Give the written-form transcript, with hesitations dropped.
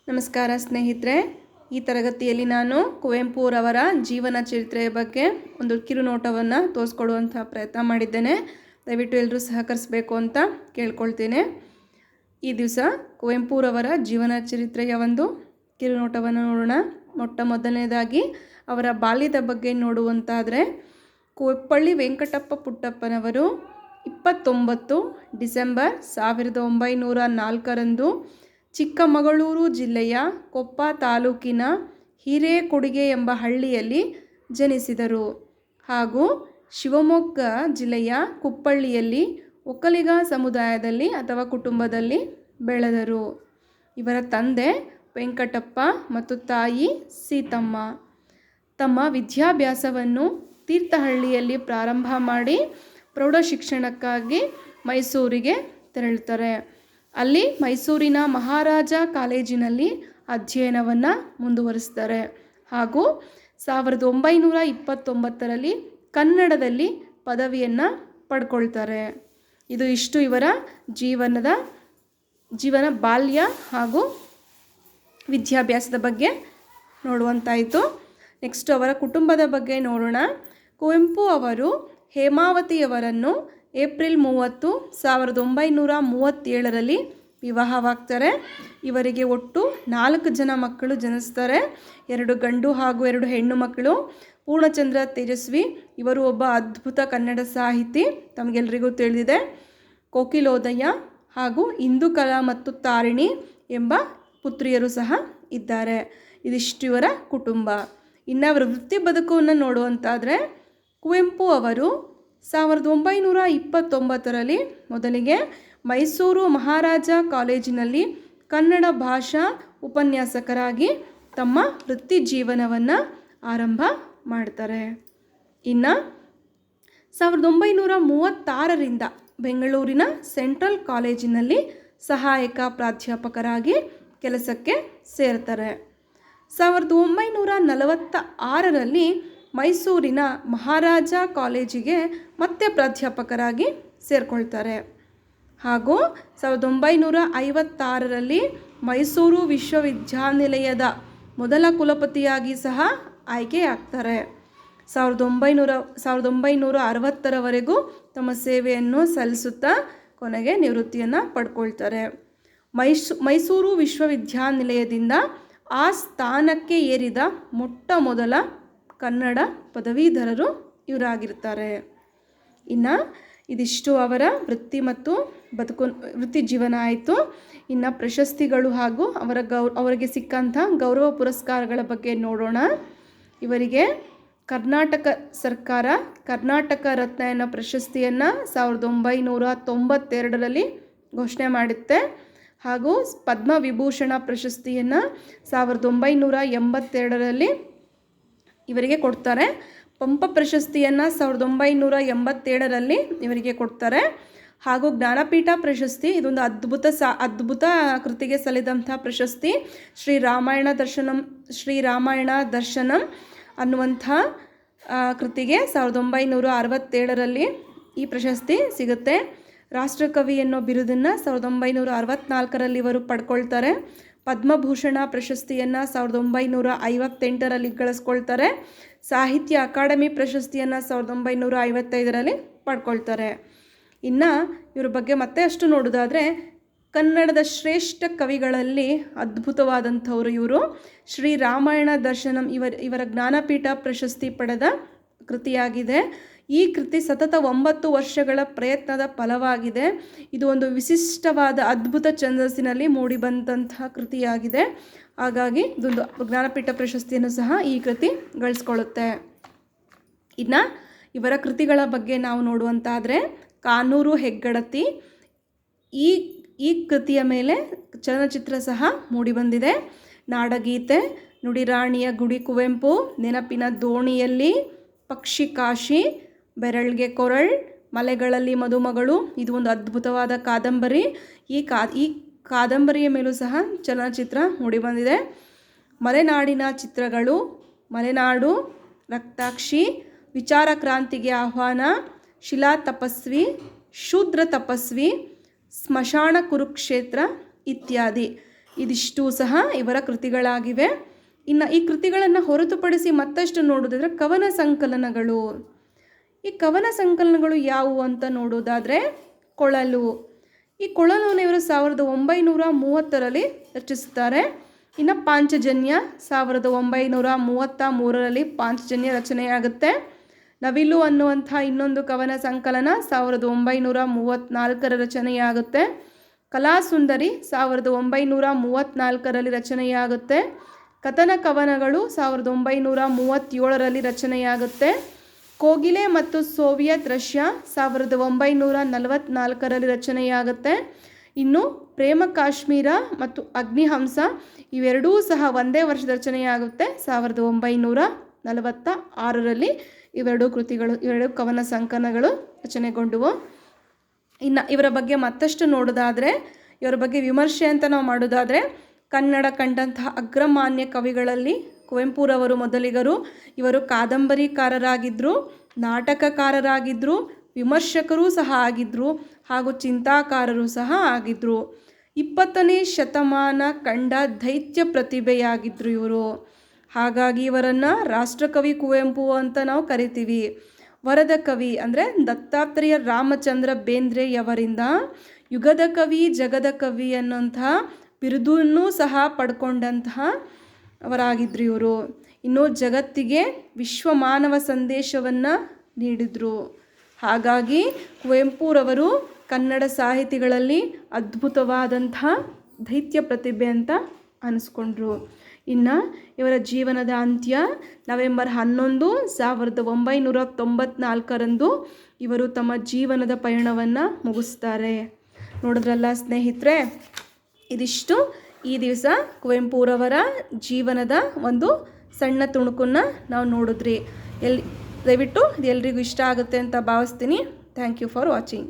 ನಮಸ್ಕಾರ ಸ್ನೇಹಿತರೆ. ಈ ತರಗತಿಯಲ್ಲಿ ನಾನು ಕುವೆಂಪುರವರ ಜೀವನ ಚರಿತ್ರೆಯ ಬಗ್ಗೆ ಒಂದು ಕಿರುನೋಟವನ್ನು ತೋರಿಸ್ಕೊಡುವಂಥ ಪ್ರಯತ್ನ ಮಾಡಿದ್ದೇನೆ. ದಯವಿಟ್ಟು ಎಲ್ಲರೂ ಸಹಕರಿಸಬೇಕು ಅಂತ ಕೇಳ್ಕೊಳ್ತೇನೆ. ಈ ದಿವಸ ಕುವೆಂಪುರವರ ಜೀವನ ಚರಿತ್ರೆಯ ಒಂದು ಕಿರುನೋಟವನ್ನು ನೋಡೋಣ. ಮೊಟ್ಟ ಮೊದಲನೇದಾಗಿ ಅವರ ಬಾಲ್ಯದ ಬಗ್ಗೆ ನೋಡುವಂತಾದರೆ, ಕುಪ್ಪಳ್ಳಿ ವೆಂಕಟಪ್ಪ ಪುಟ್ಟಪ್ಪನವರು 29 ಡಿಸೆಂಬರ್ 1904 ಚಿಕ್ಕಮಗಳೂರು ಜಿಲ್ಲೆಯ ಕೊಪ್ಪ ತಾಲೂಕಿನ ಹಿರೇಕೊಡಿಗೆ ಎಂಬ ಹಳ್ಳಿಯಲ್ಲಿ ಜನಿಸಿದರು ಹಾಗೂ ಶಿವಮೊಗ್ಗ ಜಿಲ್ಲೆಯ ಕುಪ್ಪಳ್ಳಿಯಲ್ಲಿ ಒಕ್ಕಲಿಗ ಸಮುದಾಯದಲ್ಲಿ ಅಥವಾ ಕುಟುಂಬದಲ್ಲಿ ಬೆಳೆದರು. ಇವರ ತಂದೆ ವೆಂಕಟಪ್ಪ ಮತ್ತು ತಾಯಿ ಸೀತಮ್ಮ. ತಮ್ಮ ವಿದ್ಯಾಭ್ಯಾಸವನ್ನು ತೀರ್ಥಹಳ್ಳಿಯಲ್ಲಿ ಪ್ರಾರಂಭ ಮಾಡಿ ಪ್ರೌಢ ಶಿಕ್ಷಣಕ್ಕಾಗಿ ಮೈಸೂರಿಗೆ ತೆರಳುತ್ತಾರೆ. ಅಲ್ಲಿ ಮೈಸೂರಿನ ಮಹಾರಾಜ ಕಾಲೇಜಿನಲ್ಲಿ ಅಧ್ಯಯನವನ್ನು ಮುಂದುವರಿಸ್ತಾರೆ ಹಾಗೂ 1929 ಕನ್ನಡದಲ್ಲಿ ಪದವಿಯನ್ನು ಪಡ್ಕೊಳ್ತಾರೆ. ಇಷ್ಟು ಇವರ ಜೀವನ ಬಾಲ್ಯ ಹಾಗೂ ವಿದ್ಯಾಭ್ಯಾಸದ ಬಗ್ಗೆ ನೋಡುವಂತಾಯಿತು. ನೆಕ್ಸ್ಟ್ ಅವರ ಕುಟುಂಬದ ಬಗ್ಗೆ ನೋಡೋಣ. ಕುವೆಂಪು ಅವರು ಹೇಮಾವತಿಯವರನ್ನು ಏಪ್ರಿಲ್ 30, 1937 ವಿವಾಹವಾಗ್ತಾರೆ. ಇವರಿಗೆ ಒಟ್ಟು 4 ಜನ ಮಕ್ಕಳು ಜನಿಸ್ತಾರೆ. 2 ಗಂಡು ಹಾಗೂ 2 ಹೆಣ್ಣು ಮಕ್ಕಳು. ಪೂರ್ಣಚಂದ್ರ ತೇಜಸ್ವಿ ಇವರು ಒಬ್ಬ ಅದ್ಭುತ ಕನ್ನಡ ಸಾಹಿತಿ, ತಮಗೆಲ್ಲರಿಗೂ ತಿಳಿದಿದೆ. ಕೋಕಿಲೋದಯ ಹಾಗೂ ಇಂದುಕಲಾ ಮತ್ತು ತಾರಿಣಿ ಎಂಬ ಪುತ್ರಿಯರು ಸಹ ಇದ್ದಾರೆ. ಇದಿಷ್ಟು ಇವರ ಕುಟುಂಬ. ಇನ್ನು ಅವರ ವೃತ್ತಿ ಬದುಕನ್ನು ನೋಡುವಂತಾದರೆ, ಕುವೆಂಪು ಅವರು 1929 ಮೊದಲಿಗೆ ಮೈಸೂರು ಮಹಾರಾಜ ಕಾಲೇಜಿನಲ್ಲಿ ಕನ್ನಡ ಭಾಷಾ ಉಪನ್ಯಾಸಕರಾಗಿ ತಮ್ಮ ವೃತ್ತಿ ಜೀವನವನ್ನು ಆರಂಭ ಮಾಡ್ತಾರೆ. ಇನ್ನು 1936 ಬೆಂಗಳೂರಿನ ಸೆಂಟ್ರಲ್ ಕಾಲೇಜಿನಲ್ಲಿ ಸಹಾಯಕ ಪ್ರಾಧ್ಯಾಪಕರಾಗಿ ಕೆಲಸಕ್ಕೆ ಸೇರ್ತಾರೆ. 1946 ಮೈಸೂರಿನ ಮಹಾರಾಜ ಕಾಲೇಜಿಗೆ ಮತ್ತೆ ಪ್ರಾಧ್ಯಾಪಕರಾಗಿ ಸೇರಿಕೊಳ್ತಾರೆ ಹಾಗೂ 1956 ಮೈಸೂರು ವಿಶ್ವವಿದ್ಯಾನಿಲಯದ ಮೊದಲ ಕುಲಪತಿಯಾಗಿ ಸಹ ಆಯ್ಕೆಯಾಗ್ತಾರೆ. 1960 ತಮ್ಮ ಸೇವೆಯನ್ನು ಸಲ್ಲಿಸುತ್ತಾ ಕೊನೆಗೆ ನಿವೃತ್ತಿಯನ್ನು ಪಡ್ಕೊಳ್ತಾರೆ. ಮೈಸೂರು ವಿಶ್ವವಿದ್ಯಾನಿಲಯದಿಂದ ಆ ಸ್ಥಾನಕ್ಕೆ ಏರಿದ ಮೊಟ್ಟ ಮೊದಲ ಕನ್ನಡ ಪದವೀಧರರು ಇವರಾಗಿರ್ತಾರೆ. ಇನ್ನು ಇದಿಷ್ಟು ಅವರ ವೃತ್ತಿ ಮತ್ತು ವೃತ್ತಿ ಜೀವನ ಆಯಿತು. ಇನ್ನು ಪ್ರಶಸ್ತಿಗಳು ಹಾಗೂ ಅವರಿಗೆ ಸಿಕ್ಕಂಥ ಗೌರವ ಪುರಸ್ಕಾರಗಳ ಬಗ್ಗೆ ನೋಡೋಣ. ಇವರಿಗೆ ಕರ್ನಾಟಕ ಸರ್ಕಾರ ಕರ್ನಾಟಕ ರತ್ನ ಎನ್ನೋ ಪ್ರಶಸ್ತಿಯನ್ನು 1992 ಘೋಷಣೆ ಮಾಡುತ್ತೆ ಹಾಗೂ ಪದ್ಮವಿಭೂಷಣ ಪ್ರಶಸ್ತಿಯನ್ನು 1982 ಇವರಿಗೆ ಕೊಡ್ತಾರೆ. ಪಂಪ ಪ್ರಶಸ್ತಿಯನ್ನು 1987 ಇವರಿಗೆ ಕೊಡ್ತಾರೆ ಹಾಗೂ ಜ್ಞಾನಪೀಠ ಪ್ರಶಸ್ತಿ, ಇದೊಂದು ಅದ್ಭುತ ಕೃತಿಗೆ ಸಲ್ಲಿದಂಥ ಪ್ರಶಸ್ತಿ. ಶ್ರೀರಾಮಾಯಣ ದರ್ಶನಂ ಅನ್ನುವಂಥ ಕೃತಿಗೆ 1967 ಈ ಪ್ರಶಸ್ತಿ ಸಿಗುತ್ತೆ. ರಾಷ್ಟ್ರಕವಿ ಅನ್ನೋ ಬಿರುದನ್ನು 1964 ಇವರು ಪಡ್ಕೊಳ್ತಾರೆ. ಪದ್ಮಭೂಷಣ ಪ್ರಶಸ್ತಿಯನ್ನು 1958 ಗಳಿಸ್ಕೊಳ್ತಾರೆ. ಸಾಹಿತ್ಯ ಅಕಾಡೆಮಿ ಪ್ರಶಸ್ತಿಯನ್ನು 1955 ಪಡ್ಕೊಳ್ತಾರೆ. ಇನ್ನು ಇವ್ರ ಬಗ್ಗೆ ಮತ್ತೆ ಅಷ್ಟು ನೋಡೋದಾದರೆ, ಕನ್ನಡದ ಶ್ರೇಷ್ಠ ಕವಿಗಳಲ್ಲಿ ಅದ್ಭುತವಾದಂಥವರು ಇವರು. ಶ್ರೀರಾಮಾಯಣ ದರ್ಶನಂ ಇವರ ಜ್ಞಾನಪೀಠ ಪ್ರಶಸ್ತಿ ಪಡೆದ ಕೃತಿಯಾಗಿದೆ. ಈ ಕೃತಿ ಸತತ 9 ವರ್ಷಗಳ ಪ್ರಯತ್ನದ ಫಲವಾಗಿದೆ. ಇದು ಒಂದು ವಿಶಿಷ್ಟವಾದ ಅದ್ಭುತ ಛಂದಸ್ಸಿನಲ್ಲಿ ಮೂಡಿಬಂದಂತಹ ಕೃತಿಯಾಗಿದೆ. ಹಾಗಾಗಿ ಇದೊಂದು ಜ್ಞಾನಪೀಠ ಪ್ರಶಸ್ತಿಯನ್ನು ಸಹ ಈ ಕೃತಿ ಗಳಿಸ್ಕೊಳ್ಳುತ್ತೆ. ಇನ್ನು ಇವರ ಕೃತಿಗಳ ಬಗ್ಗೆ ನಾವು ನೋಡುವಂತಾದರೆ, ಕಾನೂರು ಹೆಗ್ಗಡತಿ ಈ ಕೃತಿಯ ಮೇಲೆ ಚಲನಚಿತ್ರ ಸಹ ಮೂಡಿಬಂದಿದೆ. ನಾಡಗೀತೆ, ನುಡಿರಾಣಿಯ ಗುಡಿ ಕುವೆಂಪು, ನೆನಪಿನ ದೋಣಿಯಲ್ಲಿ, ಪಕ್ಷಿ ಕಾಶಿ, ಬೆರಳ್ಗೆ ಕೊರಳ್, ಮಲೆಗಳಲ್ಲಿ ಮದುಮಗಳು ಇದು ಒಂದು ಅದ್ಭುತವಾದ ಕಾದಂಬರಿ. ಈ ಕಾದಂಬರಿಯ ಮೇಲೂ ಸಹ ಚಲನಚಿತ್ರ ಮೂಡಿಬಂದಿದೆ. ಮಲೆನಾಡಿನ ಚಿತ್ರಗಳು, ಮಲೆನಾಡು, ರಕ್ತಾಕ್ಷಿ, ವಿಚಾರ ಕ್ರಾಂತಿಗೆ ಆಹ್ವಾನ, ಶಿಲಾ ತಪಸ್ವಿ, ಶೂದ್ರ ತಪಸ್ವಿ, ಸ್ಮಶಾನ ಕುರುಕ್ಷೇತ್ರ ಇತ್ಯಾದಿ ಇದಿಷ್ಟು ಸಹ ಇವರ ಕೃತಿಗಳಾಗಿವೆ. ಇನ್ನು ಈ ಕೃತಿಗಳನ್ನು ಹೊರತುಪಡಿಸಿ ಮತ್ತಷ್ಟು ನೋಡೋದಾದರೆ ಕವನ ಸಂಕಲನಗಳು. ಈ ಕವನ ಸಂಕಲನಗಳು ಯಾವುವು ಅಂತ ನೋಡೋದಾದರೆ ಕೊಳಲು. ಈ ಕೊಳಲನ್ನು ಇವರು 1930ರಲ್ಲಿ ರಚಿಸ್ತಾರೆ. ಇನ್ನು ಪಾಂಚಜನ್ಯ 1933ರಲ್ಲಿ ಪಾಂಚಜನ್ಯ ರಚನೆಯಾಗುತ್ತೆ. ನವಿಲು ಅನ್ನುವಂಥ ಇನ್ನೊಂದು ಕವನ ಸಂಕಲನ 1934ರ ರಚನೆಯಾಗುತ್ತೆ. ಕಲಾಸುಂದರಿ 1934ರಲ್ಲಿ ರಚನೆಯಾಗುತ್ತೆ. ಕಥನ ಕವನಗಳು 1937ರಲ್ಲಿ ರಚನೆಯಾಗುತ್ತೆ. ಕೋಗಿಲೆ ಮತ್ತು ಸೋವಿಯತ್ ರಷ್ಯಾ 1944ರಲ್ಲಿ ರಚನೆಯಾಗುತ್ತೆ. ಇನ್ನು ಪ್ರೇಮ ಕಾಶ್ಮೀರ ಮತ್ತು ಅಗ್ನಿಹಂಸ ಇವೆರಡೂ ಸಹ ಒಂದೇ ವರ್ಷದ ರಚನೆಯಾಗುತ್ತೆ. 1946ರಲ್ಲಿ ಇವೆರಡು ಕವನ ಸಂಕಲನಗಳು ರಚನೆಗೊಂಡವು. ಇನ್ನು ಇವರ ಬಗ್ಗೆ ಮತ್ತಷ್ಟು ನೋಡೋದಾದರೆ, ಇವರ ಬಗ್ಗೆ ವಿಮರ್ಶೆ ಅಂತ ನಾವು ಮಾಡೋದಾದರೆ, ಕನ್ನಡ ಕಂಡಂತಹ ಅಗ್ರಮಾನ್ಯ ಕವಿಗಳಲ್ಲಿ ಕುವೆಂಪುರವರು ಮೊದಲಿಗರು. ಇವರು ಕಾದಂಬರಿಕಾರರಾಗಿದ್ದರು, ನಾಟಕಕಾರರಾಗಿದ್ದರು, ವಿಮರ್ಶಕರೂ ಸಹ ಆಗಿದ್ದರು ಹಾಗೂ ಚಿಂತಾಕಾರರು ಸಹ ಆಗಿದ್ದರು. 20ನೇ ಶತಮಾನ ಕಂಡ ದೈತ್ಯ ಪ್ರತಿಭೆಯಾಗಿದ್ದರು ಇವರು. ಹಾಗಾಗಿ ಇವರನ್ನು ರಾಷ್ಟ್ರಕವಿ ಕುವೆಂಪು ಅಂತ ನಾವು ಕರಿತೀವಿ. ವರದ ಕವಿ ಅಂದರೆ ದತ್ತಾತ್ರೇಯ ರಾಮಚಂದ್ರ ಬೇಂದ್ರೆಯವರಿಂದ ಯುಗದ ಕವಿ, ಜಗದ ಕವಿ ಅನ್ನುವಂತಹ ಬಿರುದನ್ನೂ ಸಹ ಪಡ್ಕೊಂಡಂತಹ ಅವರಾಗಿದ್ದರು ಇವರು. ಇನ್ನು ಜಗತ್ತಿಗೆ ವಿಶ್ವ ಮಾನವ ಸಂದೇಶವನ್ನು ನೀಡಿದರು. ಹಾಗಾಗಿ ಕುವೆಂಪುರವರು ಕನ್ನಡ ಸಾಹಿತಿಗಳಲ್ಲಿ ಅದ್ಭುತವಾದಂತಹ ದೈತ್ಯ ಪ್ರತಿಭೆ ಅಂತ ಅನಿಸ್ಕೊಂಡ್ರು. ಇನ್ನು ಇವರ ಜೀವನದ ಅಂತ್ಯ ನವೆಂಬರ್ 11, 1994ರಂದು ಇವರು ತಮ್ಮ ಜೀವನದ ಪಯಣವನ್ನು ಮುಗಿಸ್ತಾರೆ. ನೋಡಿದ್ರಲ್ಲ ಸ್ನೇಹಿತರೆ, ಇದಿಷ್ಟು ಈ ದಿವಸ ಕುವೆಂಪುರವರ ಜೀವನದ ಒಂದು ಸಣ್ಣ ತುಣುಕನ್ನು ನಾವು ನೋಡಿದ್ರಿ. ದಯವಿಟ್ಟು ಇದು ಎಲ್ರಿಗೂ ಇಷ್ಟ ಆಗುತ್ತೆ ಅಂತ ಭಾವಿಸ್ತೀನಿ. Thank you for watching.